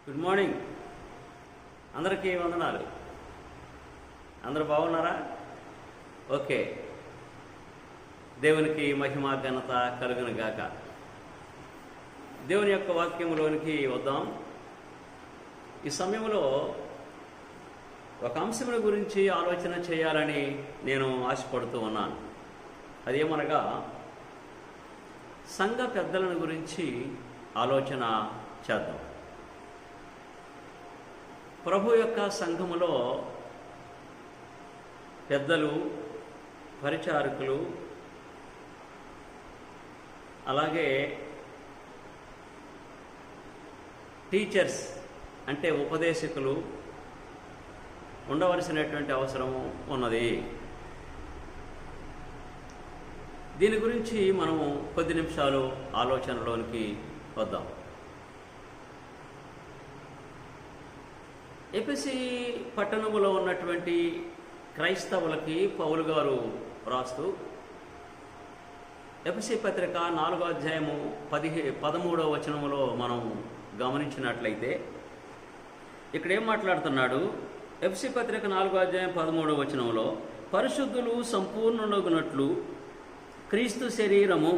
Good morning. అందరికీ వందనాలు. అందరూ బాగున్నారా? ఓకే. దేవునికి మహిమ ఘనత కలుగును గాక. దేవుని యొక్క వాక్యములోనికి వద్దాం. ఈ సమయంలో ఒక అంశముల గురించి ఆలోచన చేయాలని నేను ఆశపడుతూ ఉన్నాను. అదేమనగా సంఘ పెద్దలను గురించి ఆలోచన చేద్దాం. ప్రభు యొక్క సంఘములో పెద్దలు, పరిచారకులు, అలాగే టీచర్స్ అంటే ఉపదేశకులు ఉండవలసినటువంటి అవసరం ఉన్నది. దీని గురించి మనము కొద్ది నిమిషాలు ఆలోచనలోనికి వద్దాం. ఎఫెసీ పట్టణములో ఉన్నటువంటి క్రైస్తవులకి పౌలు గారు రాస్తూ ఎఫెసీ పత్రిక 4వ అధ్యాయము 13వ వచనములో మనం గమనించినట్లయితే ఇక్కడ ఏం మాట్లాడుతున్నాడు? ఎఫెసీ పత్రిక 4వ అధ్యాయం 13వ వచనంలో పరిశుద్ధులు సంపూర్ణులగునట్లు క్రీస్తు శరీరము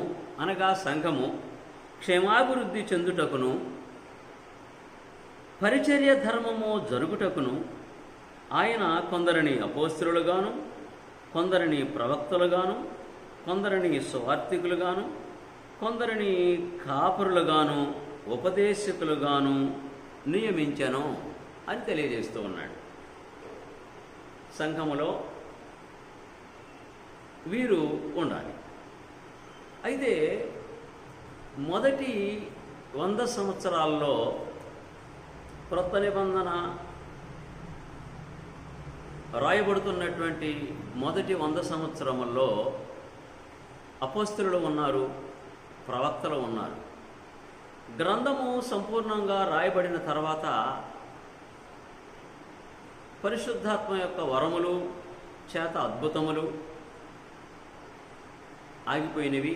అనగా సంఘము క్షేమాభివృద్ధి చెందుటకును పరిచర్య ధర్మము జరుగుటకును ఆయన కొందరిని అపోస్తలుగాను, కొందరిని ప్రవక్తలుగాను, కొందరిని సువార్తికులుగాను, కొందరిని కాపరులుగాను, ఉపదేశకులుగాను నియమించెను అని తెలియజేస్తూ ఉన్నాడు. సంఘములో వీరు ఉండాలి. అయితే మొదటి 100 సంవత్సరాల్లో క్రొత్త నిబంధన రాయబడుతున్నటువంటి మొదటి 100 సంవత్సరముల్లో అపోస్తలులు ఉన్నారు, ప్రవక్తలు ఉన్నారు. గ్రంథము సంపూర్ణంగా రాయబడిన తర్వాత పరిశుద్ధాత్మ యొక్క వరములు చేత అద్భుతములు ఆగిపోయినవి.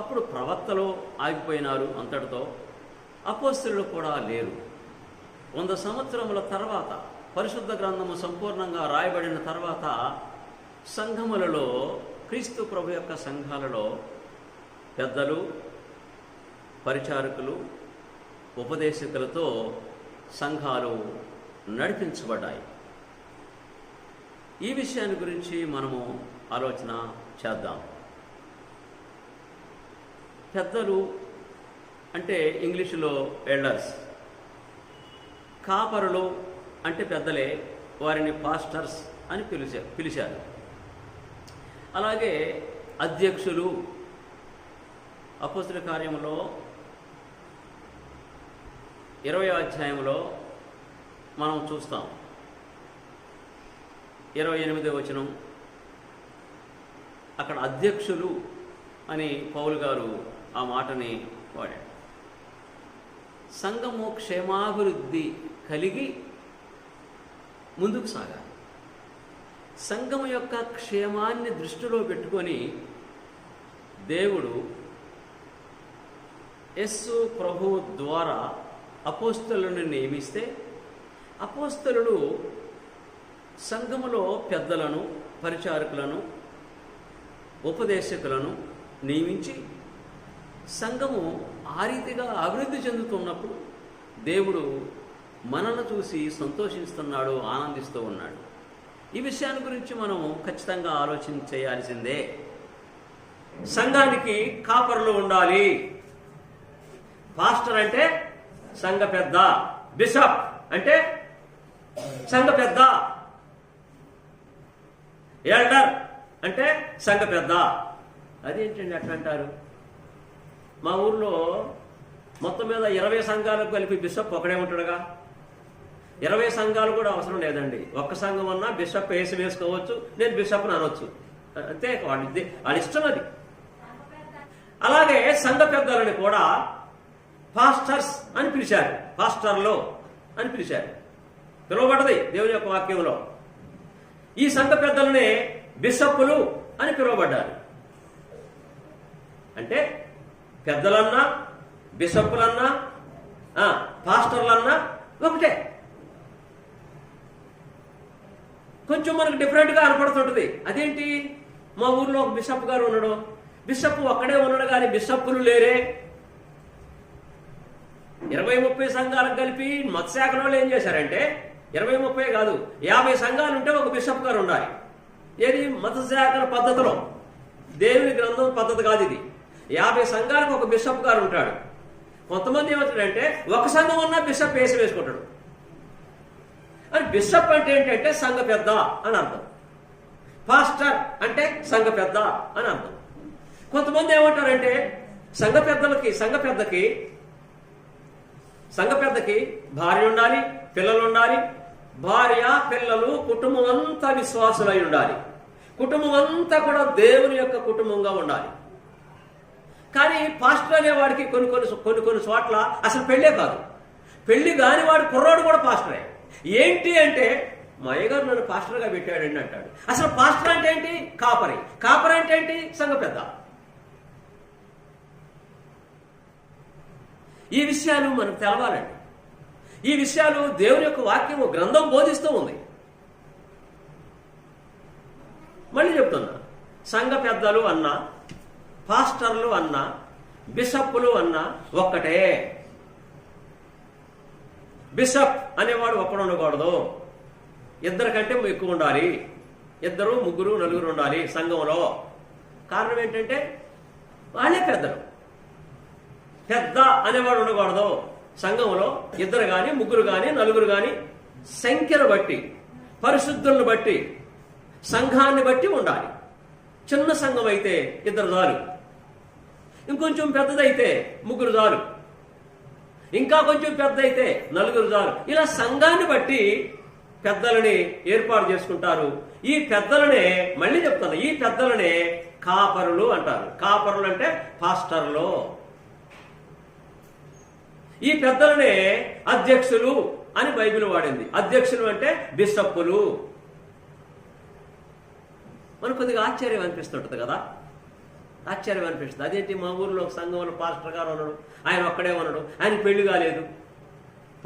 అప్పుడు ప్రవక్తలు ఆగిపోయినారు అంతటితో. అపోస్తలులు కూడా లేరు. 100 సంవత్సరముల తర్వాత పరిశుద్ధ గ్రంథము సంపూర్ణంగా రాయబడిన తర్వాత సంఘములలో, క్రీస్తు ప్రభు యొక్క సంఘాలలో పెద్దలు, పరిచారకులు, ఉపదేశకులతో సంఘాలు నడిపించబడ్డాయి. ఈ విషయాన్ని గురించి మనము ఆలోచన చేద్దాం. పెద్దలు అంటే ఇంగ్లీషులో ఎల్డర్స్, కాపరులు అంటే పెద్దలే, వారిని పాస్టర్స్ అని పిలిచారు. అలాగే అధ్యక్షులు అపోస్తల కార్యములో 20వ అధ్యాయంలో మనం చూస్తాం. 28వ వచనం అక్కడ అధ్యక్షులు అని పౌలు గారు ఆ మాటని వాడాడు. సంఘము క్షేమాభివృద్ధి కలిగి ముందుకు సాగాలి. సంఘము యొక్క క్షేమాన్ని దృష్టిలో పెట్టుకొని దేవుడు యేసు ప్రభు ద్వారా అపోస్తలులను నియమిస్తే, అపోస్తలులు సంఘములో పెద్దలను, పరిచారకులను, ఉపదేశకులను నియమించి సంఘము ఆ రీతిగా అభివృద్ధి చెందుతున్నప్పుడు దేవుడు మనల్ని చూసి సంతోషిస్తున్నాడు, ఆనందిస్తూ ఉన్నాడు. ఈ విషయాన్ని గురించి మనం ఖచ్చితంగా ఆలోచన చేయాల్సిందే. సంఘానికి కాపరులు ఉండాలి. పాస్టర్ అంటే సంఘ పెద్ద, బిషప్ అంటే సంఘ పెద్ద, ఎల్డర్ అంటే సంఘ పెద్ద. అదేంటండి అట్లా అంటారు? మా ఊర్లో మొత్తం మీద 20 సంఘాలకు కలిపి బిషప్ ఒకడే ఉంటాడుగా. 20 సంఘాలు కూడా అవసరం లేదండి. ఒక్క సంఘం అన్నా బిషప్ వేసుకోవచ్చు, నేను బిషప్ని అనొచ్చు, అంతే. వాడి ఇష్టం అది. అలాగే సంఘ పెద్దలని కూడా పాస్టర్స్ అని పిలిచారు, పాస్టర్లు అని పిలిచారు, పిలువబడ్డది దేవుని యొక్క వాక్యంలో. ఈ సంఘ పెద్దలనే బిషప్పులు అని పిలువబడ్డారు. అంటే పెద్దలన్నా, బిషప్పులన్నా పాస్టర్లన్నా ఒకటే. కొంచెం మనకు డిఫరెంట్గా కనపడుతుంటుంది. అదేంటి, మా ఊర్లో ఒక బిషప్ గారు ఉన్నాడు, బిషప్ ఒక్కడే ఉన్నాడు కానీ బిషప్పులు లేరే. 20-30 సంఘాలకు కలిపి మత్స్యశాఖ వాళ్ళు ఏం చేశారంటే 20-30 కాదు 50 సంఘాలు ఉంటే ఒక బిషప్ గారు ఉండాలి. ఏది మత్స్యశాఖ పద్ధతిలో, దేవుని గ్రంథం పద్ధతి కాదు ఇది. 50 సంఘాలకు ఒక బిషప్ గారు ఉంటాడు. కొంతమంది ఏమవుతాడంటే ఒక సంఘం ఉన్న బిషప్ వేసుకుంటాడు. అని బిషప్ అంటే ఏంటంటే సంఘ పెద్ద అని అర్థం, పాస్టర్ అంటే సంఘ పెద్ద అని అర్థం. కొంతమంది ఏమంటారంటే సంఘ పెద్దకి భార్య ఉండాలి, పిల్లలు ఉండాలి. భార్య, పిల్లలు, కుటుంబం అంతా విశ్వాసులై ఉండాలి. కుటుంబం అంతా కూడా దేవుని యొక్క కుటుంబంగా ఉండాలి. కానీ పాస్టర్ అనేవాడికి కొన్ని చోట్ల అసలు పెళ్ళే కాదు. పెళ్లి కాని వాడు కుర్రాడు కూడా పాస్టరే. ఏంటి అంటే మా అయ్యగారు నన్ను పాస్టర్గా పెట్టాడండి అంటాడు. అసలు పాస్టర్ అంటే ఏంటి? కాపరి అంటే ఏంటి? సంఘ పెద్ద. ఈ విషయాలు మనకు తెలవాలండి. ఈ విషయాలు దేవుని యొక్క వాక్యము గ్రంథం బోధిస్తూ ఉంది. మళ్ళీ చెప్తున్నా, సంఘ పెద్దలు అన్నా, పాస్టర్లు అన్నా, బిషప్పులు అన్నా ఒక్కటే. బిషప్ అనేవాడు ఒక్కడు ఉండకూడదు, 2 కంటే ఎక్కువ ఉండాలి. 2, 3, 4 ఉండాలి సంఘంలో. కారణం ఏంటంటే వాళ్ళే పెద్దలు. పెద్ద అనేవాడు ఉండకూడదు సంఘంలో. 2 కానీ 3 కానీ 4 కానీ సంఖ్యను బట్టి, పరిశుద్ధులను బట్టి, సంఘాన్ని బట్టి ఉండాలి. చిన్న సంఘం అయితే 2 చాలు, ఇంకొంచెం పెద్దదైతే 3 చాలు, ఇంకా కొంచెం పెద్ద అయితే 4 చాలు. ఇలా సంఘాన్ని బట్టి పెద్దలని ఏర్పాటు చేసుకుంటారు. ఈ పెద్దలనే, మళ్ళీ చెప్తాను, ఈ పెద్దలనే కాపరులు అంటారు. కాపరులు అంటే పాస్టర్లు. ఈ పెద్దలనే అధ్యక్షులు అని బైబిల్ వాడింది. అధ్యక్షులు అంటే బిషప్పులు. మనకు కొద్దిగా ఆశ్చర్యం అనిపిస్తుంటుంది కదా, ఆశ్చర్యం అనిపిస్తుంది. అదేంటి, మా ఊర్లో ఒక సంఘంలో పాస్టర్ గారు ఉన్నాడు, ఆయన ఒక్కడే ఉన్నాడు, ఆయన పెళ్లి కాలేదు.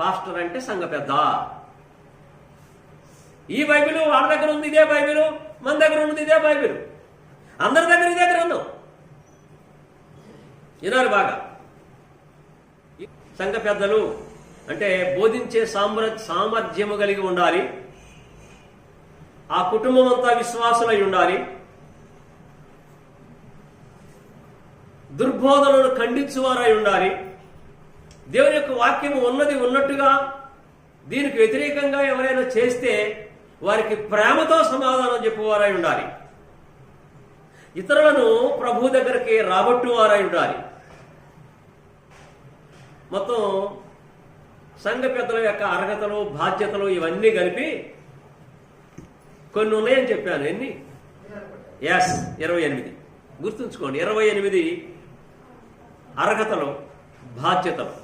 పాస్టర్ అంటే సంఘ పెద్ద. ఈ బైబిల్ వాళ్ళ దగ్గర ఉంది ఇదే బైబిల్, మన దగ్గర ఉన్నది ఇదే బైబిల్, అందరి దగ్గర ఇదే గ్రంథం. వినాలి బాగా. సంఘ పెద్దలు అంటే బోధించే సామర్థ్యము కలిగి ఉండాలి. ఆ కుటుంబం అంతా విశ్వాసులై ఉండాలి. దుర్బోధనను ఖండించువారై ఉండాలి. దేవుని యొక్క వాక్యము ఉన్నది ఉన్నట్టుగా, దీనికి వ్యతిరేకంగా ఎవరైనా చేస్తే వారికి ప్రేమతో సమాధానం చెప్పువారై ఉండాలి. ఇతరులను ప్రభు దగ్గరికి రాబట్టువారై ఉండాలి. మొత్తం సంఘ పెద్దల యొక్క అర్హతలు, బాధ్యతలు ఇవన్నీ కలిపి కొన్ని ఉన్నాయని చెప్పాను. ఎన్ని? 28. గుర్తుంచుకోండి, 28 అర్హతలు, బాధ్యతలు,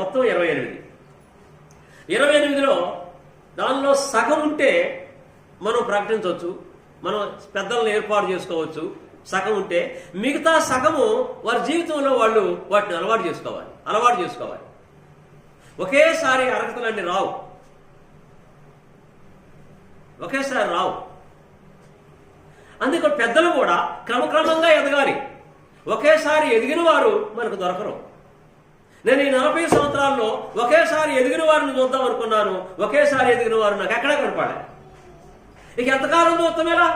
మొత్తం 28. 28లో దానిలో సగం ఉంటే మనం ప్రకటించవచ్చు, మనం పెద్దలను ఏర్పాటు చేసుకోవచ్చు. సగం ఉంటే మిగతా సగము వారి జీవితంలో వాళ్ళు వాటిని అలవాటు చేసుకోవాలి. ఒకేసారి అర్హతలన్నీ రావు, అందుకే పెద్దలు కూడా క్రమక్రమంగా ఎదగాలి. ఒకేసారి ఎదిగిన వారు మనకు దొరకరు. నేను ఈ 40 సంవత్సరాల్లో ఒకేసారి ఎదిగిన వారిని చూద్దాం అనుకున్నాను. ఒకేసారి ఎదిగిన వారు నాకు ఎక్కడా కనపడాలి. ఇక ఎంతకాలం చూస్తామేలా?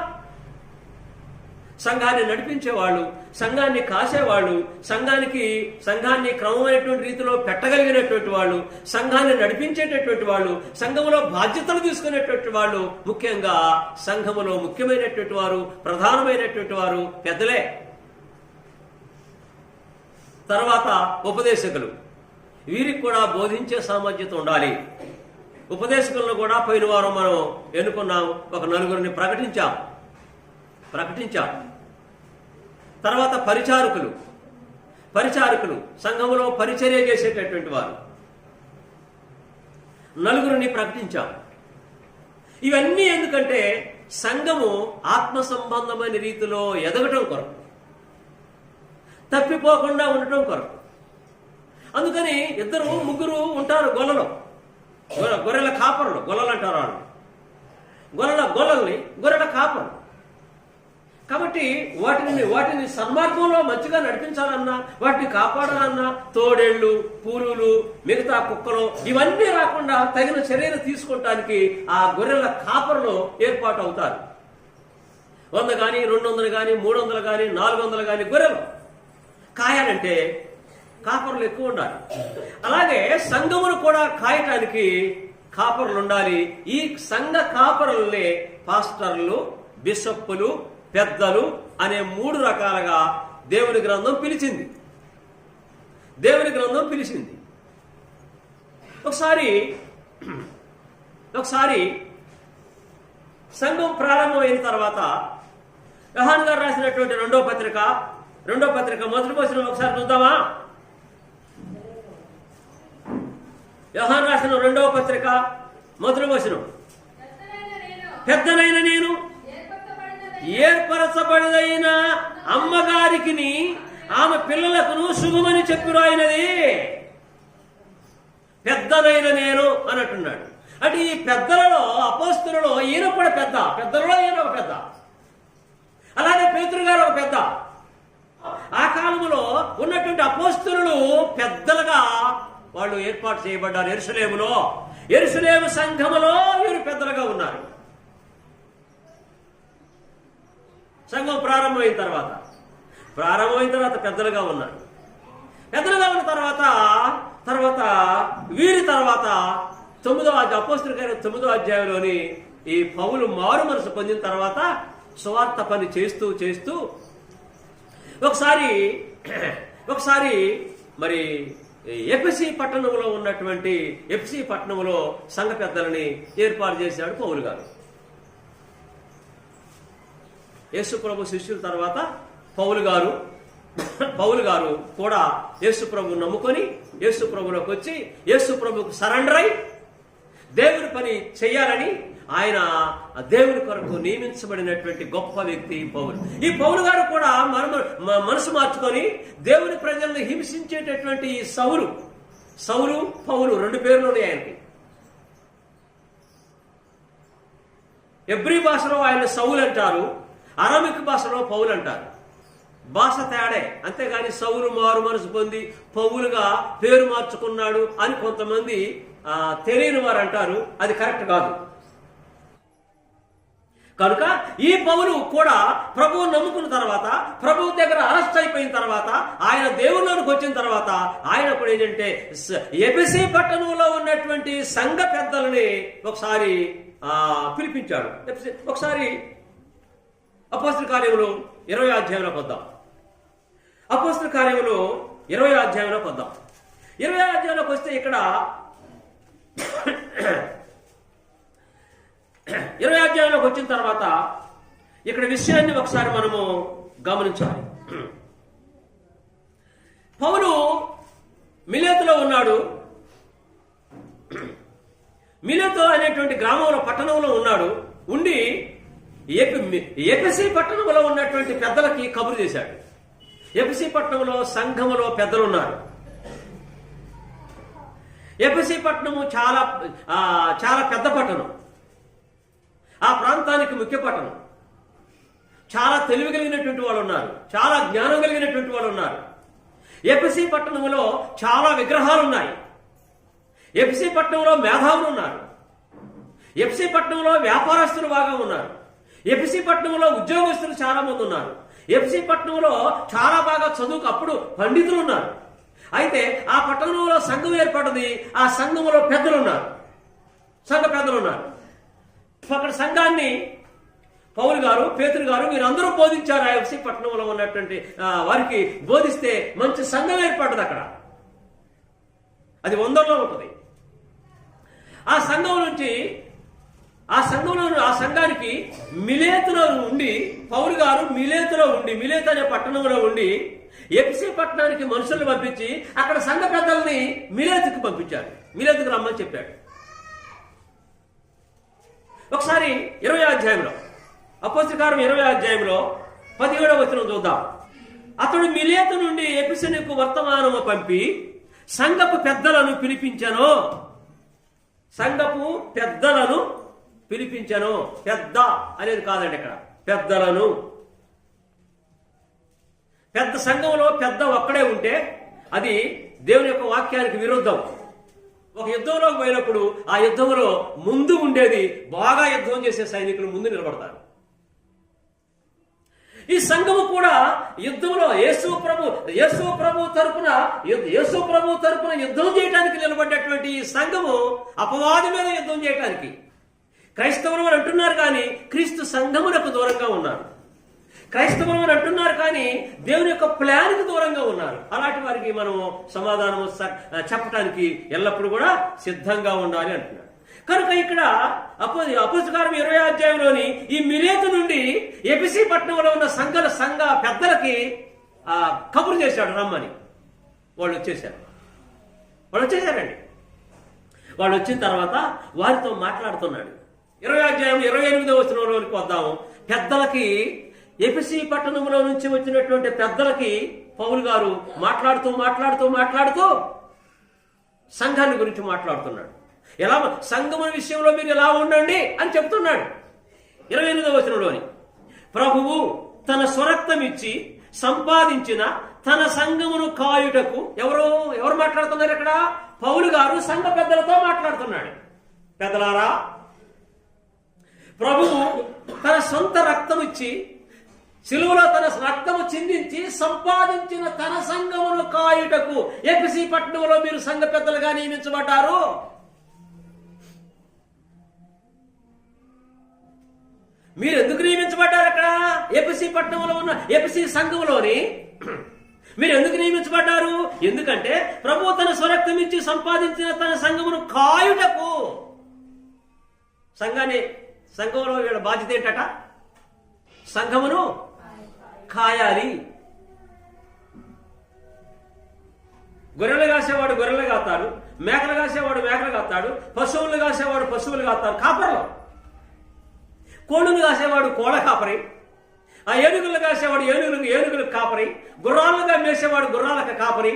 సంఘాన్ని నడిపించేవాళ్ళు, సంఘాన్ని కాసేవాళ్ళు, సంఘాన్ని క్రమమైనటువంటి రీతిలో పెట్టగలిగినటువంటి వాళ్ళు, సంఘాన్ని నడిపించేటటువంటి వాళ్ళు, సంఘములో బాధ్యతలు తీసుకునేటువంటి వాళ్ళు, ముఖ్యంగా సంఘములో ముఖ్యమైనటువంటి వారు, ప్రధానమైనటువంటి వారు పెద్దలే. తర్వాత ఉపదేశకులు, వీరికి కూడా బోధించే సామర్థ్యత ఉండాలి. ఉపదేశకులను కూడా పోయిన వారం మనం ఎన్నుకున్నాం, ఒక 4 ప్రకటించాం. తర్వాత పరిచారకులు సంఘములో పరిచర్య చేసేటటువంటి వారు 4 ప్రకటించాం. ఇవన్నీ ఎందుకంటే సంఘము ఆత్మ సంబంధమైన రీతిలో ఎదగటం కొరకు, తప్పిపోకుండా ఉండటం కొరకు. అందుకని ఇద్దరు ముగ్గురు ఉంటారు గొల్లలో, గొర్రెల కాపరులు, గొల్లలు అంటారు వాళ్ళు, గొర్రెల కాపరులు. కాబట్టి వాటిని సన్మార్గంలో మంచిగా నడిపించాలన్నా, వాటిని కాపాడాలన్నా తోడేళ్లు, పూలులు, మిగతా కుక్కలు ఇవన్నీ రాకుండా తగిన చర్యలు తీసుకుంటానికి ఆ గొర్రెల కాపరులు ఏర్పాటు అవుతారు. 100 కానీ 200 కానీ 300 కానీ 400 కానీ గొర్రెలు కాయాలంటే కాపరులు ఎక్కువ ఉండాలి. అలాగే సంఘమును కూడా కాయటానికి కాపరులు ఉండాలి. ఈ సంఘ కాపరులనే పాస్టర్లు, బిషప్పులు, పెద్దలు అనే 3 రకాలుగా దేవుని గ్రంథం పిలిచింది. ఒకసారి సంఘం ప్రారంభమైన తర్వాత యోహాను గారు రాసినటువంటి రెండో పత్రిక మొదటి వచనం ఒకసారి చూద్దామా? యోహాను రాసిన రెండవ పత్రిక మొదటి వచనం, పెద్దనైన నేను ఏర్పరచబడిన అమ్మగారికి ఆమె పిల్లలకును శుభమని చెప్పురాయినది. పెద్దనైన నేను అన్నట్టున్నాడు. అంటే ఈ పెద్దలలో, అపోస్తలులలో ఈయన కూడా పెద్దలలో ఈయన ఒక పెద్ద. అలాగే పేతురు గారు ఒక పెద్ద. ఆ కాలంలో ఉన్నటువంటి అపోస్తలులు పెద్దలుగా వాళ్ళు ఏర్పాటు చేయబడ్డారు. యెరూషలేము సంఘములో వీరు పెద్దలుగా ఉన్నారు. సంఘం ప్రారంభమైన తర్వాత పెద్దలుగా ఉన్నారు. పెద్దలుగా ఉన్న తర్వాత వీరి తర్వాత 9వ అపోస్తలుల కార్యం 9వ అధ్యాయంలోని ఈ పౌలు మారు మనసు పొందిన తర్వాత సువార్త పని చేస్తూ ఒకసారి మరి ఎఫెసీ పట్టణంలో సంఘ పెద్దలని ఏర్పాటు చేశాడు పౌలు గారు. యేసు ప్రభు శిష్యుల తర్వాత పౌలు గారు కూడా యేసు ప్రభు నమ్ముకొని యేసు ప్రభులోకి వచ్చి యేసు ప్రభుకు సరెండర్ అయి దేవుని పని చెయ్యాలని ఆయన దేవుని కొరకు నియమించబడినటువంటి గొప్ప వ్యక్తి పౌలు. ఈ పౌలు గారు కూడా మనసు మార్చుకొని దేవుని ప్రజలను హింసించేటటువంటి ఈ సౌలు పౌలు 2 పేర్లు ఉన్నాయి ఆయనకి. ఎబ్రీ భాషలో ఆయన సౌలు అంటారు, అరామిక్ భాషలో పౌలు అంటారు. భాష తేడే, అంతేగాని సౌలు మారు మనసు పొంది పౌలుగా పేరు మార్చుకున్నాడు అని కొంతమంది తెలియని వారు అంటారు. అది కరెక్ట్ కాదు. కనుక ఈ పౌలు కూడా ప్రభువు నమ్ముకున్న తర్వాత, ప్రభువు దగ్గర అరెస్ట్ అయిపోయిన తర్వాత, ఆయన దేవుళ్ళలోకి వచ్చిన తర్వాత ఆయన కూడా ఏంటంటే ఎఫెసీ పట్టణంలో ఉన్నటువంటి సంఘ పెద్దలని ఒకసారి పిలిపించాడు. ఒకసారి అపోస్తల కార్యములు 20వ అధ్యాయంలోకి వద్దాం. అపోస్తల కార్యములు 20వ అధ్యాయంలోకి వద్దాం. 20వ అధ్యాయంలోకి వస్తే ఇక్కడ 20వ అధ్యాయంలోకి వచ్చిన తర్వాత ఇక్కడ విషయాన్ని ఒకసారి మనము గమనించాలి. పౌలు మిలేతులో ఉన్నాడు. మిలేతు అనేటువంటి గ్రామంలో, పట్టణంలో ఉండి ఎఫెసీ పట్టణంలో ఉన్నటువంటి పెద్దలకి కబురు చేశాడు. ఎఫెసీ పట్టణంలో సంఘములో పెద్దలు ఉన్నారు. ఎఫెసీ పట్టణము చాలా పెద్ద పట్టణం. ఆ ప్రాంతానికి ముఖ్య పట్టణం. చాలా తెలివి కలిగినటువంటి వాళ్ళు ఉన్నారు, చాలా జ్ఞానం కలిగినటువంటి వాళ్ళు ఉన్నారు. ఎఫెసీ పట్టణంలో చాలా విగ్రహాలు ఉన్నాయి. ఎఫెసీ పట్టణంలో మేధావులు ఉన్నారు. ఎఫెసీ పట్టణంలో వ్యాపారస్తులు బాగా ఉన్నారు. ఎఫెసీ పట్టణంలో ఉద్యోగస్తులు చాలా మంది ఉన్నారు. ఎఫెసీ పట్టణంలో చాలా బాగా చదువుకు అప్పుడు పండితులు ఉన్నారు. అయితే ఆ పట్టణంలో సంఘం ఏర్పడింది. ఆ సంఘంలో సంఘ పెద్దలు ఉన్నారు. అక్కడ సంఘాన్ని పౌలు గారు, పేతురు గారు మీరందరూ బోధించారు. ఆ ఎఫెసీ పట్టణంలో ఉన్నటువంటి వారికి బోధిస్తే మంచి సంఘం ఏర్పడ్డది అక్కడ. అది 100లో ఉంటుంది. ఆ సంఘానికి మిలేతులో ఉండి పౌలు గారు మిలేతు అనే పట్టణంలో ఉండి ఎఫెసీ పట్టణానికి మనుషులను పంపించి అక్కడ సంఘ పెద్దల్ని మిలేతుకి పంపించాడు. మిలేతుకు రమ్మని చెప్పాడు. ఒకసారి 20వ అధ్యాయంలో, అపోస్తల కార్యం 20వ అధ్యాయంలో 17వ వచనం చూద్దాం. అతడు మిలేతు నుండి ఎఫెసునకు వర్తమానము పంపి సంఘపు పెద్దలను పిలిపించెను. సంఘపు పెద్దలను పిలిపించెను. పెద్ద అనేది కాదండి ఇక్కడ, పెద్దలను. పెద్ద సంఘంలో పెద్ద ఒక్కడే ఉంటే అది దేవుని యొక్క వాక్యానికి విరుద్ధం. ఒక యుద్ధంలోకి పోయినప్పుడు ఆ యుద్ధంలో ముందు ఉండేది బాగా యుద్ధం చేసే సైనికులు ముందు నిలబడతారు. ఈ సంఘము కూడా యుద్ధంలో యేసు ప్రభు తరపున యుద్ధం చేయడానికి నిలబడ్డటువంటి ఈ సంఘము అపవాది మీద యుద్ధం చేయడానికి క్రైస్తవులు అని అంటున్నారు కానీ క్రీస్తు సంఘమునకు దూరంగా ఉన్నారు. క్రైస్తవులు అని అంటున్నారు కానీ దేవుని యొక్క ప్లాన్కి దూరంగా ఉన్నారు. అలాంటి వారికి మనం సమాధానం చెప్పడానికి ఎల్లప్పుడూ కూడా సిద్ధంగా ఉండాలి అంటున్నాడు. కనుక ఇక్కడ అపోస్తలకార్యం 20వ అధ్యాయంలోని ఈ మిలేతు నుండి ఎఫెసీ పట్టణంలో ఉన్న సంఘ పెద్దలకి కబురు చేశాడు రమ్మని. వాళ్ళు వచ్చేసారండి. వాళ్ళు వచ్చిన తర్వాత వారితో మాట్లాడుతున్నాడు. 20వ అధ్యాయం 28వ వచనంలోకి వద్దాము. పెద్దలకి, ఎఫెసీ పట్టణంలో నుంచి వచ్చినటువంటి పెద్దలకి పౌలు గారు మాట్లాడుతూ సంఘాన్ని గురించి మాట్లాడుతున్నాడు. ఎలా సంఘము విషయంలో మీరు ఎలా ఉండండి అని చెప్తున్నాడు. 28వ వచనంలోని ప్రభువు తన స్వరక్తం ఇచ్చి సంపాదించిన తన సంఘమును కాయుటకు ఎవరు మాట్లాడుతున్నారు ఇక్కడ? పౌలు గారు సంఘ పెద్దలతో మాట్లాడుతున్నాడు. పెద్దలారా, ప్రభువు తన సొంత రక్తం ఇచ్చి సిలువలో తన రక్తము చిందించి సంపాదించిన తన సంఘమును కాయుటకు ఎఫెసీ పట్టణంలో మీరు సంఘ పెద్దలుగా నియమించబడ్డారు. మీరు ఎందుకు నియమించబడ్డారు? అక్కడ ఎఫెసీ పట్టణంలో ఉన్న ఎఫెసీ సంఘంలోని మీరు ఎందుకు నియమించబడ్డారు? ఎందుకంటే ప్రభువు తన స్వరక్తం ఇచ్చి సంపాదించిన తన సంఘమును కాయుటకు. సంఘంలో వీళ్ళ బాధ్యత ఏంటట? సంఘమును కాయాలి. గొర్రెలు కాసేవాడు గొర్రెలు కాస్తాడు, మేకలు కాసేవాడు మేకలు కాస్తాడు, పశువులు కాసేవాడు పశువులు కాస్తాడు. కాపర్లు. కోళ్ళను కాసేవాడు కోళ్ళ కాపరి, ఆ ఏనుగులు కాసేవాడు ఏనుగులకు కాపరి, గుర్రాలుగా మేసేవాడు గుర్రాలకు కాపరి,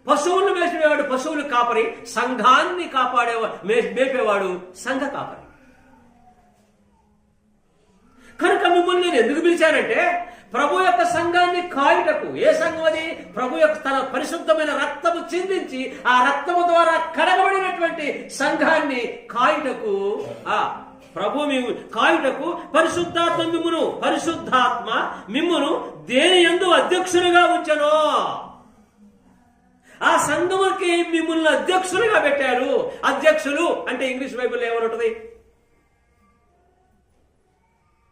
పశువులను మేసేవాడు పశువులకు కాపరి, సంఘాన్ని మేపేవాడు సంఘ కాపరి. కనుక మిమ్మల్ని నేను ఎందుకు పిలిచానంటే ప్రభు యొక్క సంఘాన్ని కాయుటకు. ఏ సంఘం అది? ప్రభు యొక్క తన పరిశుద్ధమైన రక్తము చిందించి ఆ రక్తము ద్వారా కడగబడినటువంటి సంఘాన్ని కాయుటకు. ప్రభు కాయుటకు పరిశుద్ధాత్మ మిమ్మును దేని యందు అధ్యక్షులుగా ఉంచెను. ఆ సంఘముకి మిమ్మల్ని అధ్యక్షులుగా పెట్టారు. అధ్యక్షులు అంటే ఇంగ్లీష్ బైబిల్లో ఏమని ఉంటుంది?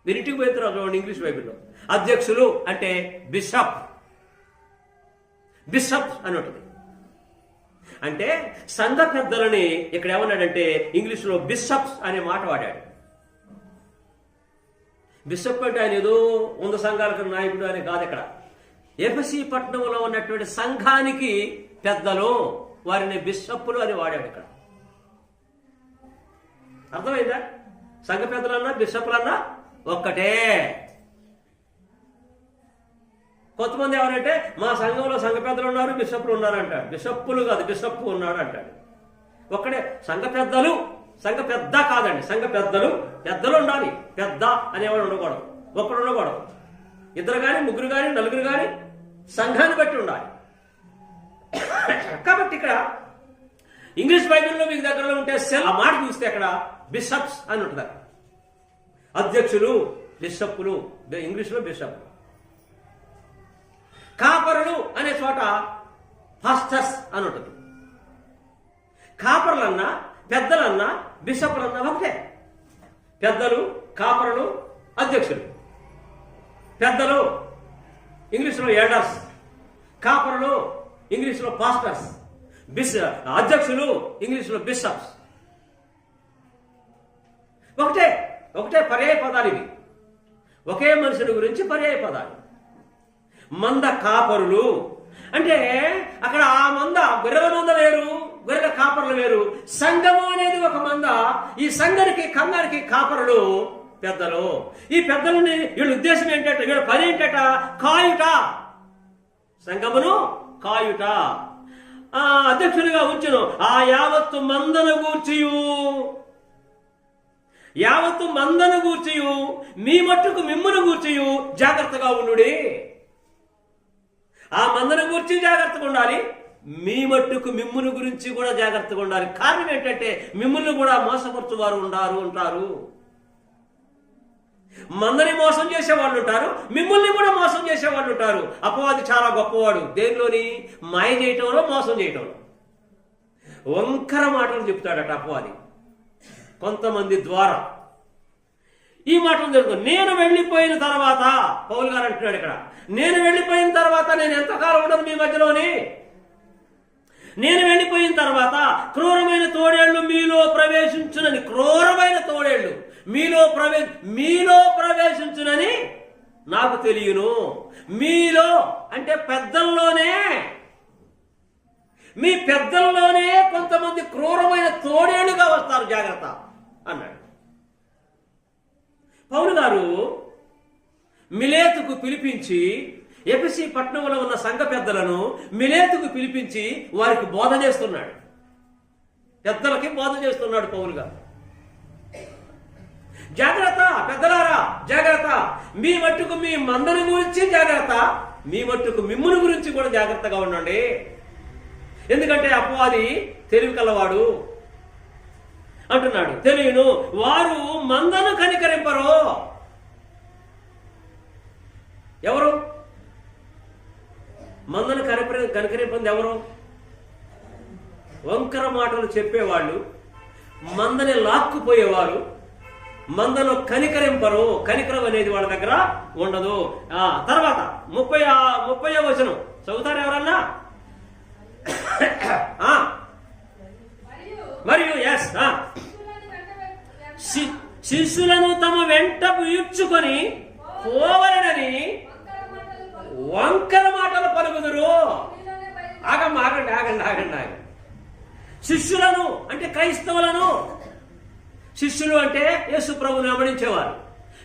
మీరు ఇంటికి పోయిన చూడండి, ఇంగ్లీష్ బైబిల్లో అధ్యక్షులు అంటే బిషప్ అని ఉంటుంది. అంటే సంఘ పెద్దలని ఇక్కడ ఏమన్నాడంటే ఇంగ్లీష్లో బిషప్స్ అనే మాట వాడాడు. బిషప్ అంటే ఆయన ఏదో 100 సంఘాలకు నాయకుడు అని కాదు. ఇక్కడ ఎఫెసీ పట్టణంలో ఉన్నటువంటి సంఘానికి పెద్దలు, వారిని బిషప్పులు అని వాడాడు. ఇక్కడ అర్థమైందా? సంఘ పెద్దలన్నా బిషప్పులన్నా ఒక్కటే. కొంతమంది ఎవరంటే మా సంఘంలో సంఘ పెద్దలు ఉన్నారు బిషప్పులు ఉన్నారు అంటాడు. బిషప్పులు కాదు, బిషప్పు ఉన్నాడు అంటాడు. ఒక్కడే. సంఘ పెద్దలు, సంఘ పెద్ద కాదండి, సంఘ పెద్దలు ఉండాలి. పెద్ద అనేవాడు ఉండకూడదు, ఒక్కడు ఉండకూడదు. 2 కానీ 3 కానీ 4 కానీ సంఘాన్ని బట్టి ఉండాలి. కాబట్టి ఇక్కడ ఇంగ్లీష్ బైబిల్లో మీకు దగ్గరలో ఉంటే ఆ మాట చూస్తే అక్కడ బిషప్స్ అని ఉంటుంది. అధ్యక్షులు, బిషప్పులు, ఇంగ్లీష్లో బిషప్. కాపరులు అనే చోట పాస్టర్స్ అని ఉంటుంది. కాపరులన్నా పెద్దలన్నా బిషప్పులన్నా ఒకటే. పెద్దలు, కాపరులు, అధ్యక్షులు. పెద్దలు ఇంగ్లీష్లో ఎల్డర్స్, కాపరులు ఇంగ్లీష్లో పాస్టర్స్, అధ్యక్షులు ఇంగ్లీష్లో బిషప్స్. ఒకటే పర్యాయ పదాలు ఇవి. ఒకే మనుషుని గురించి పర్యాయ పదాలు. మంద కాపరులు అంటే అక్కడ ఆ మంద, గొర్రెల మంద వేరు, గొర్రెల కాపరులు వేరు. సంఘము అనేది ఒక మంద. ఈ సంఘానికి కాపరులు పెద్దలు. ఈ పెద్దలని వీళ్ళ ఉద్దేశం ఏంటంటే, వీళ్ళ పని ఏంటట? కాయుట. సంఘమును కాయుట. అధ్యక్షుడిగా ఉంచును. ఆ యావత్తు మందను గూర్చియు మీ మట్టుకు మిమ్మును గూర్చియు జాగ్రత్తగా ఉండుడి. ఆ మందను గూర్చి జాగ్రత్తగా ఉండాలి, మీ మట్టుకు మిమ్మును గురించి కూడా జాగ్రత్తగా ఉండాలి. కారణం ఏంటంటే మిమ్ముల్ని కూడా మోసపరచువారు ఉంటారు. మందని మోసం చేసేవాళ్ళు ఉంటారు, మిమ్మల్ని కూడా మోసం చేసేవాళ్ళు ఉంటారు. అపవాది చాలా గొప్పవాడు. దేనిలోని? మాయ చేయటంలో, మోసం చేయటంలో. వంకర మాటలు చెప్తాడట అపవాది కొంతమంది ద్వారా. ఈ మాటలు జరుగుతుంది. నేను వెళ్ళిపోయిన తర్వాత, పౌలు గారు అంటున్నాడు ఇక్కడ, నేను వెళ్ళిపోయిన తర్వాత నేను ఎంతకాలం ఉండను మీ మధ్యలోని. నేను వెళ్ళిపోయిన తర్వాత క్రూరమైన తోడేళ్లు మీలో ప్రవేశించునని, క్రూరమైన తోడేళ్లు మీలో ప్రవేశించునని నాకు తెలియను. మీలో అంటే పెద్దల్లోనే, మీ పెద్దల్లోనే కొంతమంది క్రూరమైన తోడేళ్లుగా వస్తారు, జాగ్రత్త అన్నాడు. పౌలు గారు మిలేతుకు పిలిపించి, ఎఫెసీ పట్టణంలో ఉన్న సంఘ పెద్దలను మిలేతుకు పిలిపించి వారికి బోధ చేస్తున్నాడు. పెద్దలకి బోధ చేస్తున్నాడు పౌలు గారు. జాగ్రత్త పెద్దలారా, జాగ్రత్త. మీ మట్టుకు మీ మందని గురించి జాగ్రత్త, మీ మట్టుకు మిమ్ముని గురించి కూడా జాగ్రత్తగా ఉండండి. ఎందుకంటే అపవాది తెలివి కలవాడు అంటున్నాడు. తెలియను. వారు మందను కనికరింపరు. ఎవరు మందను కనికరింపంది? ఎవరు? వంకర మాటలు చెప్పేవాళ్ళు, మందని లాక్కుపోయేవారు, మందను కనికరింపరు. కనికరం అనేది వాళ్ళ దగ్గర ఉండదు. తర్వాత 30వ వచనం చదువుతారు ఎవరన్నా? మరియు శిష్యులను తమ వెంట ఈడ్చుకొని పోవలనని వంకర మాటలు పలుకుదురు. ఆగండి. శిష్యులను అంటే క్రైస్తవులను. శిష్యులు అంటే యేసు ప్రభువుని వెంబడించేవారు,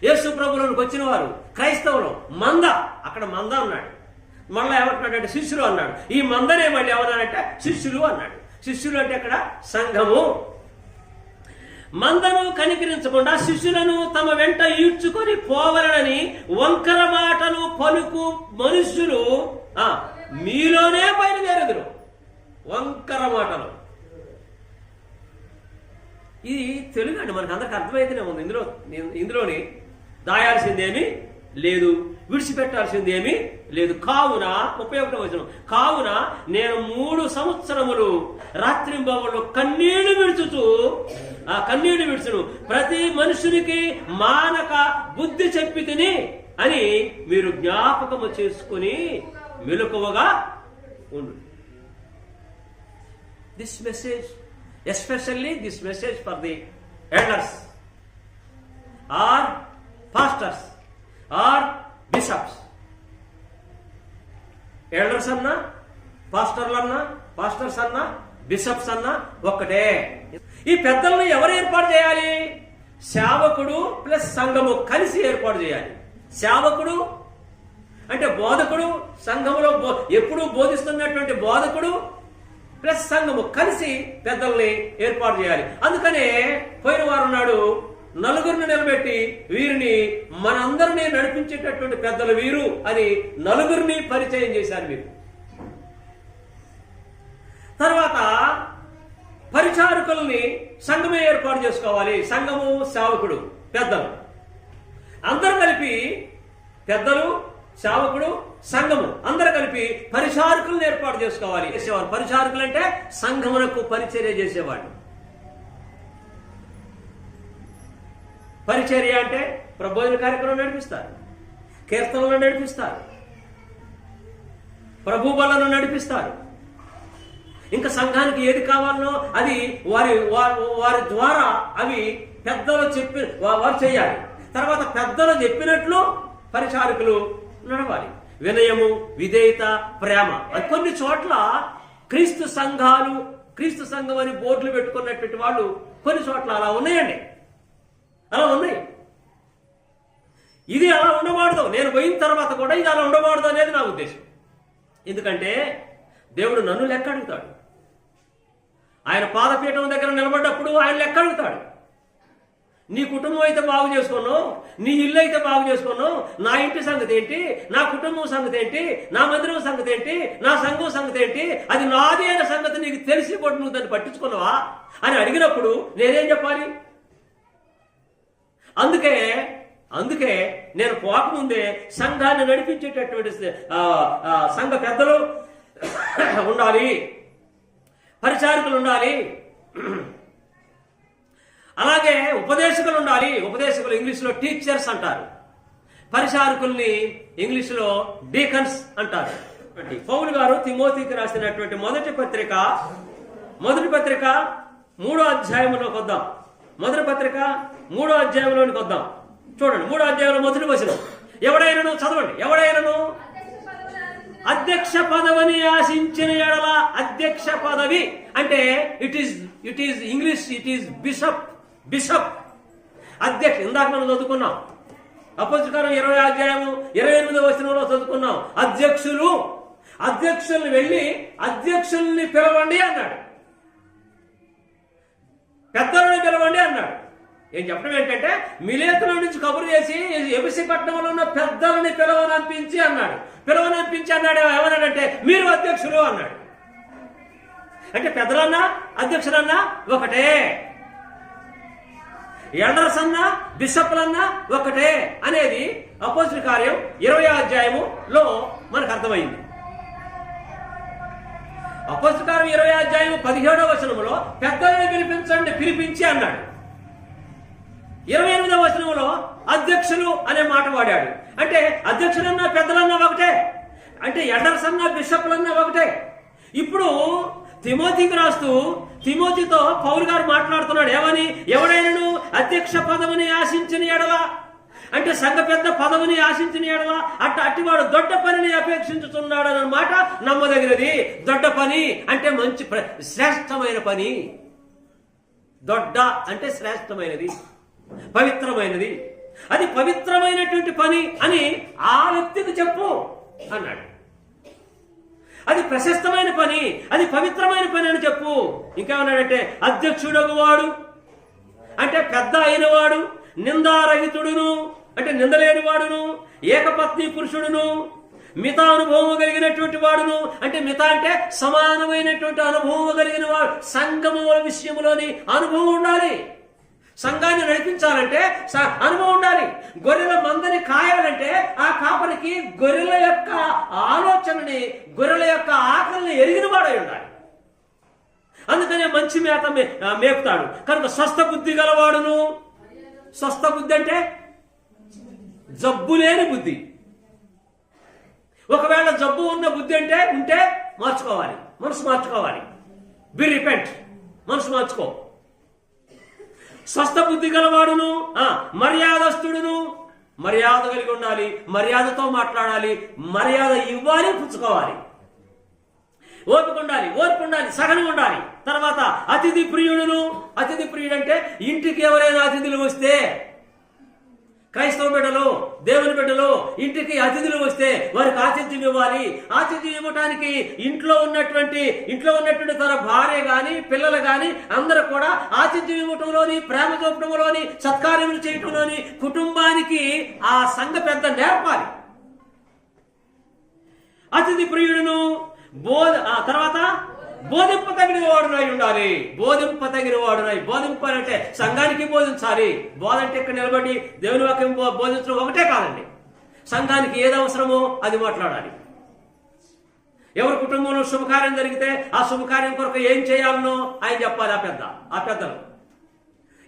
యేసు ప్రభువులకు వచ్చిన వారు క్రైస్తవులు. మంద, అక్కడ మంద అన్నాడు. మళ్ళీ ఏమంటున్నాడంటే శిష్యులు అన్నాడు. ఈ మందనే మళ్ళీ ఏమన్నాడంటే శిష్యులు అన్నాడు. శిష్యులు అంటే అక్కడ సంఘము. మందను కనికరించకుండా శిష్యులను తమ వెంట ఈడ్చుకొని పోవలనని వంకర మాటలు పలుకు మనుష్యులు మీలోనే బయలుదేరుదురు. వంకర మాటలు. ఇది తెలుగు అండి, మనకు అందరికి అర్థమైతేనే ఉంది. ఇందులోని దాయాల్సిందేమీ లేదు, విడిచిపెట్టాల్సిందేమీ లేదు. కావున 31వ వచనం, కావున నేను 3 సంవత్సరములు రాత్రింబవళ్ళు కన్నీళ్లు విడుచును ప్రతి మనుషునికి మానక బుద్ధి చెప్పి తిని అని మీరు జ్ఞాపకము చేసుకుని మెలకువగా ఉండు. This message, especially this message for the elders or pastors or bishops. Elders అన్నా, పాస్టర్లు అన్నా, పాస్టర్స్ అన్నా, బిషప్స్ అన్నా ఒక్కటే. ఈ పెద్దలను ఎవరు ఏర్పాటు చేయాలి? సేవకుడు ప్లస్ సంఘము కలిసి ఏర్పాటు చేయాలి. సేవకుడు అంటే బోధకుడు, సంఘములో ఎప్పుడూ బోధిస్తున్నటువంటి బోధకుడు ప్లస్ సంఘము కలిసి పెద్దల్ని ఏర్పాటు చేయాలి. అందుకనే పోయిన వారం నాడు 4 నిలబెట్టి వీరిని మనందరినీ నడిపించేటటువంటి పెద్దలు వీరు అని 4 పరిచయం చేశారు మీరు. తర్వాత పరిచారకుల్ని సంఘమే ఏర్పాటు చేసుకోవాలి. సంఘము, సేవకుడు, పెద్దలు అందరూ కలిపి, పెద్దలు, సేవకుడు, సంఘము అందరూ కలిపి పరిచారకులను ఏర్పాటు చేసుకోవాలి. చేసేవారు పరిచారకులు అంటే సంఘమునకు పరిచర్య చేసేవాడు. పరిచర్య అంటే ప్రబోధన కార్యక్రమం నడిపిస్తారు, కీర్తనలను నడిపిస్తారు, ప్రభు బలను నడిపిస్తారు. ఇంకా సంఘానికి ఏది కావాలనో అది వారి ద్వారా అవి పెద్దలు చెప్పి వారు చేయాలి. తర్వాత పెద్దలు చెప్పినట్లు పరిచారకులు నడవాలి. వినయము, విధేయత, ప్రేమ. కొన్ని చోట్ల క్రీస్తు సంఘం అని బోర్డులు పెట్టుకున్నటువంటి వాళ్ళు కొన్ని చోట్ల అలా ఉన్నాయండి, అలా ఉన్నాయి. ఇది అలా ఉండకూడదు, నేను పోయిన తర్వాత కూడా ఇది అలా ఉండకూడదు అనేది నా ఉద్దేశం. ఎందుకంటే దేవుడు నన్ను లెక్క అడుగుతాడు. ఆయన పాదపీఠం దగ్గర నిలబడ్డప్పుడు ఆయన లెక్క అడుగుతాడు. నీ కుటుంబం అయితే బాగు చేసుకున్నావు, నీ ఇల్లు అయితే బాగు చేసుకున్నావు, నా ఇంటి సంగతి ఏంటి, నా కుటుంబం సంగతి ఏంటి, నా మందిరం సంగతి ఏంటి, నా సంఘం సంగతి ఏంటి, అది నాది అయిన సంగతి నీకు తెలిసి కూడా నువ్వు దాన్ని పట్టించుకున్నావా అని అడిగినప్పుడు నేనేం చెప్పాలి? అందుకే నేను పోకముందే సంఘాన్ని నడిపించేటటువంటి సంఘ పెద్దలు ఉండాలి, పరిచారకులు ఉండాలి, అలాగే ఉపదేశకులు ఉండాలి. ఉపదేశకులు ఇంగ్లీష్లో టీచర్స్ అంటారు, పరిచారకుల్ని ఇంగ్లీష్లో డీకన్స్ అంటారు. పౌలు గారు తిమోతికి రాసినటువంటి మొదటి పత్రిక 3వ అధ్యాయంలోకి వద్దాం. మొదటి పత్రిక 3వ అధ్యాయంలోనికి వద్దాం. చూడండి, 3వ అధ్యాయంలో మొదటి వచనం. ఎవడైనను చదవండి. ఎవడైనను అధ్యక్ష పదవిని ఆశించిన ఎడల, అధ్యక్ష పదవి అంటే it is English, it is bishop అధ్యక్ష. ఇందాక మనం చదువుకున్నాం అపోస్తలుల 20వ అధ్యాయము 28వ వచనంలో చదువుకున్నాం. అధ్యక్షుల్ని వెళ్ళి అధ్యక్షుల్ని పిలవండి అన్నాడు, పెద్దలను పిలవండి అన్నాడు. ఏం చెప్పడం ఏంటంటే మిలేతుల నుంచి కబురు చేసి ఎబిసి పట్టణంలో ఉన్న పెద్దలని పిలవనంపించి అన్నాడు. ఏమన్నాడంటే మీరు అధ్యక్షులు అన్నాడు. అంటే పెద్దలన్నా అధ్యక్షులన్నా ఒకటే, ఎల్డర్స్ అన్నా బిషప్లన్నా ఒకటే అనేది అపోస్తలుల కార్యం 20వ అధ్యాయములో మనకు అర్థమైంది. అపోస్తలుల కార్యం 20వ అధ్యాయం 17వ వచనంలో పెద్దలను పిలిపించి అన్నాడు. 28వ వచనంలో అధ్యక్షులు అనే మాట వాడాడు. అంటే అధ్యక్షులన్నా పెద్దలన్నా ఒకటే, అంటే ఎల్డర్స్ అన్నా బిషప్లన్నా ఒకటే. ఇప్పుడు తిమోతికి రాస్తూ తిమోతితో పౌలు గారు మాట్లాడుతున్నాడు. ఏమని? ఎవడైనను అధ్యక్ష పదవిని ఆశించిన ఎడల, అంటే సంఘ పెద్ద పదవిని ఆశించిన ఎడల అట్టివాడు దొడ్డ పనిని అపేక్షించుతున్నాడు అన్న మాట నమ్మదగినది. దొడ్డ పని అంటే మంచి శ్రేష్టమైన పని. దొడ్డ అంటే శ్రేష్టమైనది, పవిత్రమైనది. అది పవిత్రమైనటువంటి పని అని ఆ వ్యక్తికి చెప్పు అన్నాడు. అది ప్రశస్తమైన పని, అది పవిత్రమైన పని అని చెప్పు. ఇంకేమన్నాడంటే అధ్యక్షుడగు వాడు అంటే పెద్ద అయినవాడు, నిందారహితుడును అంటే నిందలేని వాడును, ఏకపత్ని పురుషుడును, మిత అనుభవం కలిగినటువంటి వాడును. అంటే మిత అంటే సమానమైనటువంటి అనుభవం కలిగిన వాడు. సంఘముల విషయంలోని అనుభవం ఉండాలి. సంఘాన్ని నడిపించాలంటే అనుభవం ఉండాలి. గొర్రెల మందని కాయాలంటే ఆ కాపరికి గొర్రెల యొక్క ఆలోచనని, గొర్రెల యొక్క ఆకలిని ఎరిగిన వాడై ఉండాలి. అందుకనే మంచి మేత మేపుతాడు. కనుక స్వస్థ బుద్ధి గలవాడును. స్వస్థ బుద్ధి అంటే జబ్బు లేని బుద్ధి. ఒకవేళ జబ్బు ఉన్న బుద్ధి అంటే ఉంటే మార్చుకోవాలి, మనసు మార్చుకోవాలి. బి రిపెంట్, మనసు మార్చుకో. స్వస్థ బుద్ధి గలవాడును, మర్యాదస్తుడును. మర్యాద కలిగి ఉండాలి, మర్యాదతో మాట్లాడాలి, మర్యాద ఇవ్వాలి, పుచ్చుకోవాలి. ఓపిక ఉండాలి, సహనం ఉండాలి. తర్వాత అతిథి ప్రియుడును. అతిథి ప్రియుడు అంటే ఇంటికి ఎవరైనా అతిథులు వస్తే, క్రైస్తవ బిడ్డలు, దేవుని బిడ్డలు ఇంటికి అతిథులు వస్తే వారికి ఆతిథ్యం ఇవ్వాలి. ఆతిథ్యం ఇవ్వటానికి ఇంట్లో ఉన్నటువంటి తన భార్య గాని పిల్లలు గాని అందరూ కూడా ఆతిథ్యం ఇవ్వటంలోని, ప్రేమ చూపటంలోని, సత్కార్యములు చేయటంలోని కుటుంబానికి ఆ సంఘ పెద్ద నేర్పాలి. అతిథి ప్రియుడును. తర్వాత బోధింపతగిన వాడునై ఉండాలి. బోధింపాలంటే సంఘానికి బోధించాలి. బోధ అంటే ఇక్కడ నిలబడి దేవుని వాక్యం బోధించడం ఒకటే కాదండి. సంఘానికి ఏది అవసరమో అది మాట్లాడాలి. ఎవరి కుటుంబంలో శుభకార్యం జరిగితే ఆ శుభకార్యం కొరకు ఏం చేయాలనో ఆయన చెప్పాలి. ఆ పెద్దలు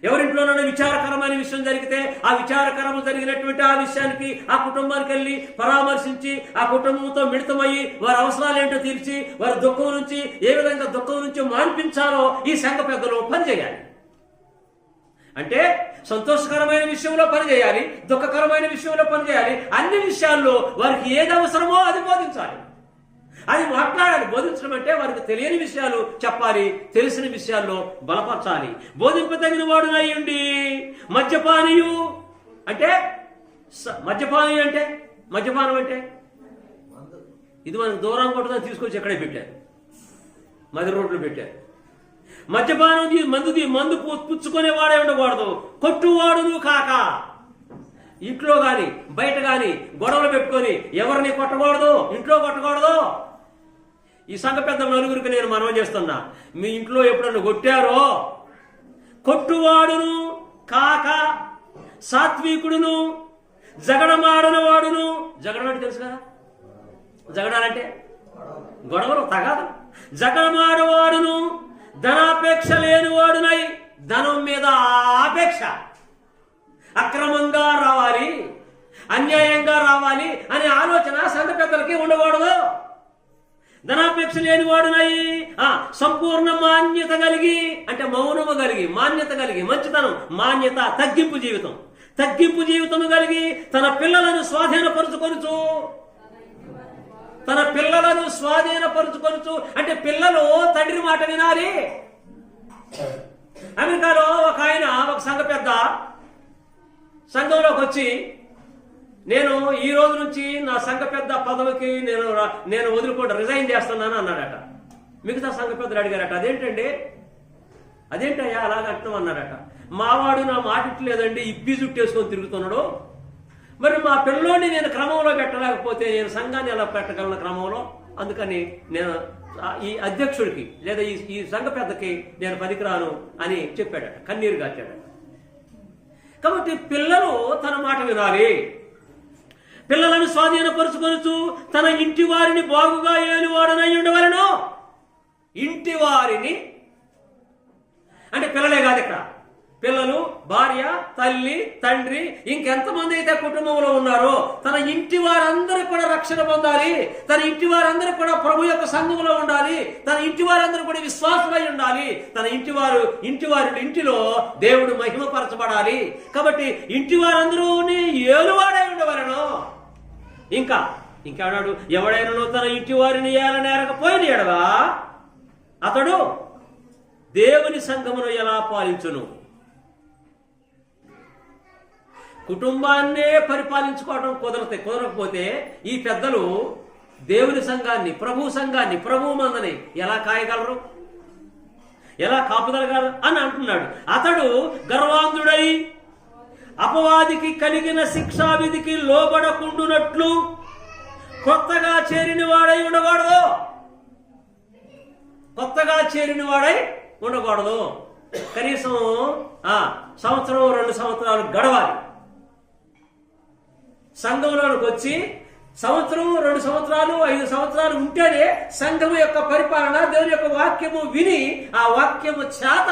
ఎవరింట్లోనైనా విచారకరమైన విషయం జరిగితే ఆ విచారకరము జరిగినటువంటి ఆ విషయానికి ఆ కుటుంబానికి వెళ్ళి పరామర్శించి ఆ కుటుంబంతో మిళితమయ్యి వారి అవసరాలు ఏంటో తీర్చి వారి దుఃఖం నుంచి ఏ విధంగా దుఃఖం నుంచి మాన్పించాలో ఈ సంఘ పెద్దలు పనిచేయాలి. అంటే సంతోషకరమైన విషయంలో పనిచేయాలి, దుఃఖకరమైన విషయంలో పనిచేయాలి. అన్ని విషయాల్లో వారికి ఏది అవసరమో అది బోధించాలి, అది మాట్లాడాలి. బోధించడం అంటే వారికి తెలియని విషయాలు చెప్పాలి, తెలిసిన విషయాల్లో బలపరచాలి. బోధింపదగిన వాడునై ఉండి మద్యపానీయు అంటే మద్యపానం అంటే ఇది మనకు దూరం కొట్టుదని తీసుకొచ్చి ఎక్కడే పెట్టారు. మధ్య రోడ్లు పెట్టారు. మద్యపానం మందు పుచ్చుకునేవాడే ఉండకూడదు, కొట్టువాడును కాక. ఇంట్లో గాని బయట గాని గొడవలు పెట్టుకొని ఎవరిని కొట్టకూడదు, ఇంట్లో కొట్టకూడదు. ఈ సంఘ పెద్ద నలుగురికి నేను మనవి చేస్తున్నా, మీ ఇంట్లో ఎప్పుడన్నా కొట్టారో, కొట్టువాడును కాక సాత్వికుడును జగడమాడని వాడును. జగడం అంటే తెలుసు కదా, జగడాలంటే గొడవలు, తగాదు. జగడమాడవాడును ధనాపేక్ష లేనివాడునై, ధనం మీద ఆపేక్ష, అక్రమంగా రావాలి, అన్యాయంగా రావాలి అనే ఆలోచన సంఘ పెద్దలకి ఉండకూడదు. ధనాపేక్ష లేనివాడునై, సంపూర్ణ మాన్యత కలిగి, అంటే మౌనము కలిగి, మాన్యత కలిగి, మంచితనం, మాన్యత, తగ్గింపు జీవితము కలిగి, తన పిల్లలను స్వాధీనపరుచుకొనుచు, అంటే పిల్లలు తండ్రి మాట వినాలి. అమెరికాలో ఒక సంఘ పెద్ద సంఘంలోకి వచ్చి, నేను ఈ రోజు నుంచి నా సంఘ పెద్ద పదవికి నేను వదులుకోండి, రిజైన్ చేస్తున్నాను అన్నాడట. మిగతా సంఘ పెద్దలు అడిగారట, అదేంటయ్యా అలాగంటాం అన్నారట. మావాడు నా మాట ఇట్లేదండి, ఇప్పి జుట్టేసుకొని తిరుగుతున్నాడు, మరి మా పిల్లోని నేను క్రమంలో పెట్టలేకపోతే నేను సంఘాన్ని ఎలా పెట్టగలను క్రమంలో, అందుకని నేను ఈ అధ్యక్షుడికి లేదా ఈ సంఘ పెద్దకి నేను పనికిరాను అని చెప్పాడట, కన్నీరు గాచాడట. కాబట్టి పిల్లలు తన మాట వినాలి. పిల్లలను స్వాధీనపరుచుకొనుచు తన ఇంటి వారిని బాగుగా ఏలువాడనై ఉండవలెను. ఇంటి వారిని అంటే పిల్లలే కాదు, ఇక్కడ పిల్లలు, భార్య, తల్లి, తండ్రి, ఇంకెంతమంది అయితే కుటుంబంలో ఉన్నారో తన ఇంటి వారందరూ కూడా రక్షణ పొందాలి. తన ఇంటి వారందరూ కూడా ప్రభు యొక్క సంఘంలో ఉండాలి. తన ఇంటి వారందరూ కూడా విశ్వాసులై ఉండాలి. తన ఇంటిలో దేవుడు మహిమపరచబడాలి. కాబట్టి ఇంటి వారందరూ ఏలువాడై ఉండవలను. ఇంకాడు ఎవడైనా తన ఇంటి వారిని ఏలనేరకపోయిన ఎడగా అతడు దేవుని సంఘమును ఎలా పాలించును? కుటుంబాన్నే పరిపాలించుకోవడం కుదరకపోతే ఈ పెద్దలు దేవుని సంఘాన్ని, ప్రభు మందని ఎలా కాయగలరు, ఎలా కాపుదలగలరు అని అంటున్నాడు. అతడు గర్వాంధుడై అపవాదికి కలిగిన శిక్షావిధికి లోబడకుండునట్లు కొత్తగా చేరిన వాడై ఉండకూడదు. కనీసం సంవత్సరం 2 సంవత్సరాలు గడవాలి. సంఘంలోనికి వచ్చి సంవత్సరం 2 సంవత్సరాలు 5 సంవత్సరాలు ఉంటేనే సంఘము యొక్క పరిపాలన, దేవుని యొక్క వాక్యము విని ఆ వాక్యము చేత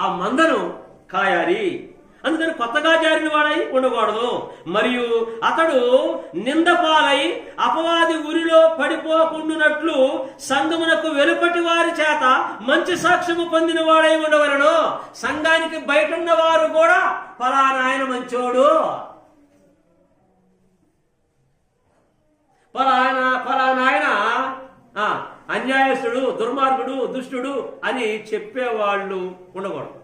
ఆ మందను కాయాలి. అందుకని కొత్తగా జారిన వాడై ఉండకూడదు. మరియు అతడు నిందపాలై అపవాది ఉరిలో పడిపోకుండునట్లు సంఘమునకు వెలుపటి వారి చేత మంచి సాక్ష్యము పొందిన వాడై ఉండవలను. సంఘానికి బయట ఉన్న వారు కూడా ఫలానా ఆయన మంచోడు, ఫలానా ఆయన అన్యాయస్తుడు, దుర్మార్గుడు, దుష్టుడు అని చెప్పేవాళ్ళు ఉండకూడదు.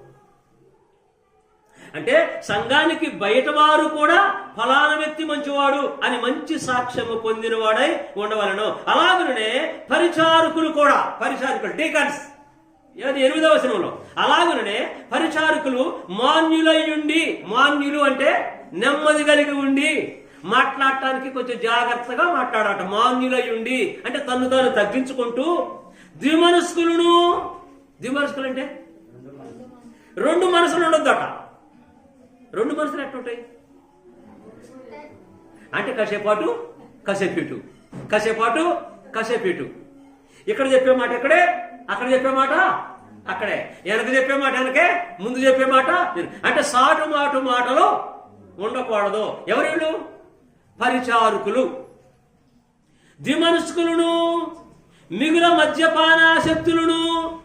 అంటే సంఘానికి బయట వారు కూడా ఫలానా వ్యక్తి మంచివాడు అని మంచి సాక్ష్యము పొందినవాడై ఉండవలను. అలాగనే పరిచారకులు కూడా, డీకన్స్ 8వ వచనంలో, అలాగనే పరిచారకులు మాన్యులు అంటే నెమ్మది కలిగి ఉండి, మాట్లాడటానికి కొంచెం జాగ్రత్తగా మాట్లాడట. మాన్యులై ఉండి అంటే తను తాను తగ్గించుకుంటూ, ద్విమనస్కులు అంటే 2 మనసులు ఉండొద్దట. 2 మనసులు ఎట్లుంటాయి అంటే కాసేపాటు కాసేపు ఇటు, ఇక్కడ చెప్పే మాట ఇక్కడే, అక్కడ చెప్పే మాట అక్కడే, వెనక చెప్పే మాట వెనకే, ముందు చెప్పే మాట అంటే సాటు మాటలు ఉండకూడదు. ఎవరు? పరిచారకులు. ద్విమనస్కులను, మిగుల మద్యపానాసక్తులను,